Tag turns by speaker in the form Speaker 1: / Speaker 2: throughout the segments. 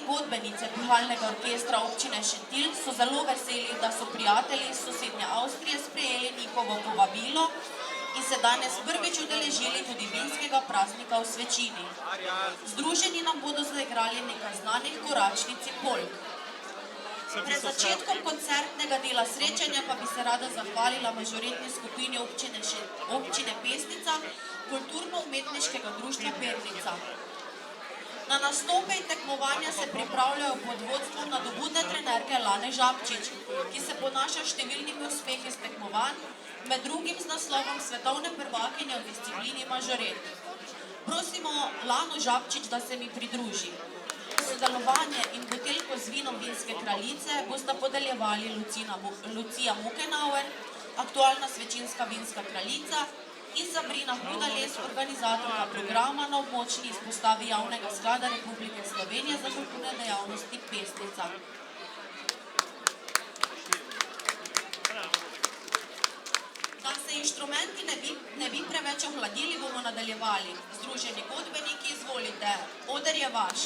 Speaker 1: godbenice pihalnega orkestra občine Šentilj so zelo veseli, da so prijatelji iz sosednje Avstrije sprejeli njihovo povabilo in se danes prvič udeležili tudi vinskega praznika v Svečini. Združeni nam bodo zaigrali nekaj znanih koračnic in polk. Pred začetkom koncertnega dela srečanja pa bi se rada zahvalila mažoretni skupini občine Pesnica, kulturno-umetniškega društva Pernica. Na nastope in tekmovanja se pripravljajo pod vodstvom nadobudne trenerke Lane Žabčič, ki se ponaša številnimi uspehi s tekmovanj, med drugim z naslovom svetovne prvakinje v disciplini mažoret. Prosimo Lano Žabčič, da se mi pridruži. Sodelovanje in buteljko z vinom vinske kraljice bosta podeljevali Lucija Mukenauer, aktualna svečinska vinska kraljica, in Sabrina Hudales, organizatorka programa na območni izpostavi Javnega sklada Republike Slovenije za kulturne dejavnosti Pesnica. Da se inštrumenti ne bi preveč ohladili, bomo nadaljevali. Združeni godbeniki, izvolite, oder je vaš.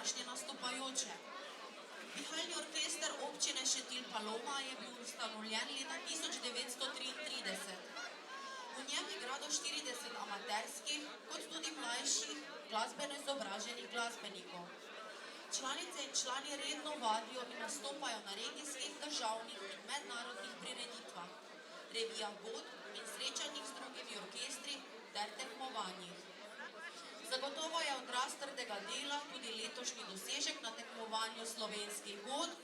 Speaker 1: današnje nastopajoče. Pihalni orkester občine Šentilj Paloma je bil ustanovljen leta 1933. V njem igra do 40 amaterskih, kot tudi mlajših glasbeno izobraženih glasbenikov. Članice in člani redno vadijo in nastopajo na regijskih, državnih in mednarodnih prireditvah, revijah godb in srečanjih z drugimi orkestri ter tekmovanjih. Zagotovo je odraz trdega dela tudi letošnji dosežek na tekmovanju slovenskih godb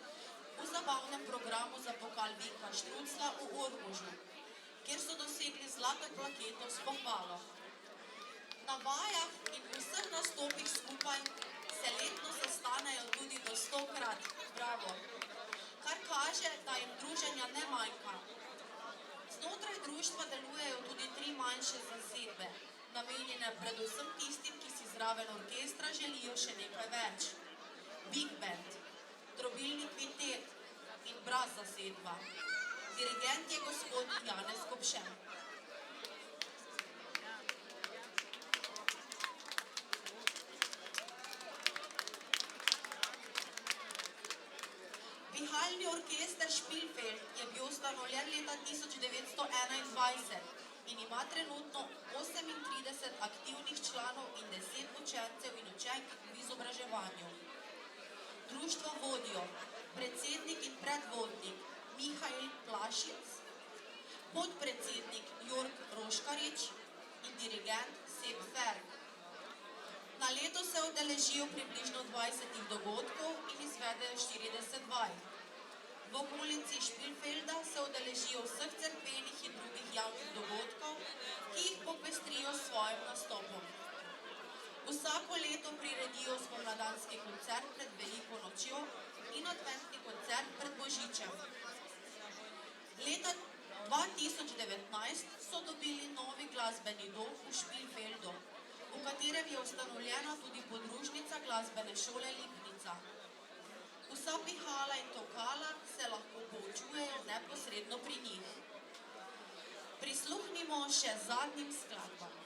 Speaker 1: v zabavnem programu za pokal Vinka Štruclja v Ormožu, kjer so dosegli zlato plaketo s pohvalo. Na vajah in vseh nastopih skupaj se letno sestanejo tudi do 100-krat, bravo, kar kaže, da jim druženja ne manjka. Znotraj društva delujejo tudi 3 manjše zasedbe, namenjene predvsem tistim, ki si zraven orkestra želijo še nekaj več. Big Band, trobilni kvintet in brass zasedba. Dirigent je gospod Janez Kopše. Pihalni orkester Špilfeld je bil ustanovljen leta 1921 in ima trenutno 38 aktivnih članov in 10 učencev in učenk v izobraževanju. Društvo vodijo predsednik in predvodnik Mihael Plašic, podpredsednik Jorg Roškarič in dirigent Seb Ferg. Na leto se udeležijo približno 20 dogodkov in izvedejo 40 vaj. V okolici Špilfelda se udeležijo vseh cerkvenih in drugih javnih dogodkov, ki jih popestrijo s svojim nastopom. Vsako leto priredijo spomladanski koncert pred Veliko nočjo in adventni koncert pred Božičem. Leta 2019 so dobili novi glasbeni dom v Špilfeldu, v katerem je ustanovljena tudi podružnica glasbene šole Lipnica. Vsa pihala in tokala se lahko poučujejo neposredno pri njih. Prisluhnimo še zadnjim skladbam.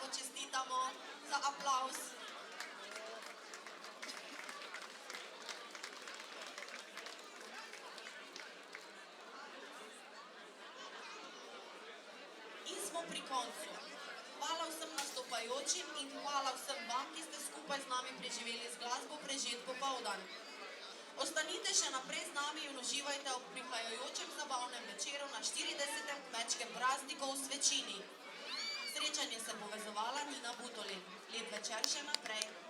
Speaker 1: Bravo, čestitamo za aplavz. In smo pri koncu. Hvala vsem nastopajočim in hvala vsem vam, ki ste skupaj z nami preživeli z glasbo prežet popoldan. Ostanite še naprej z nami in uživajte ob prihajajočem zabavnem večeru na 40. kmečkem prazniku v Svečini. Srečanje se povezovala Nina Butolin. Lep večer še naprej.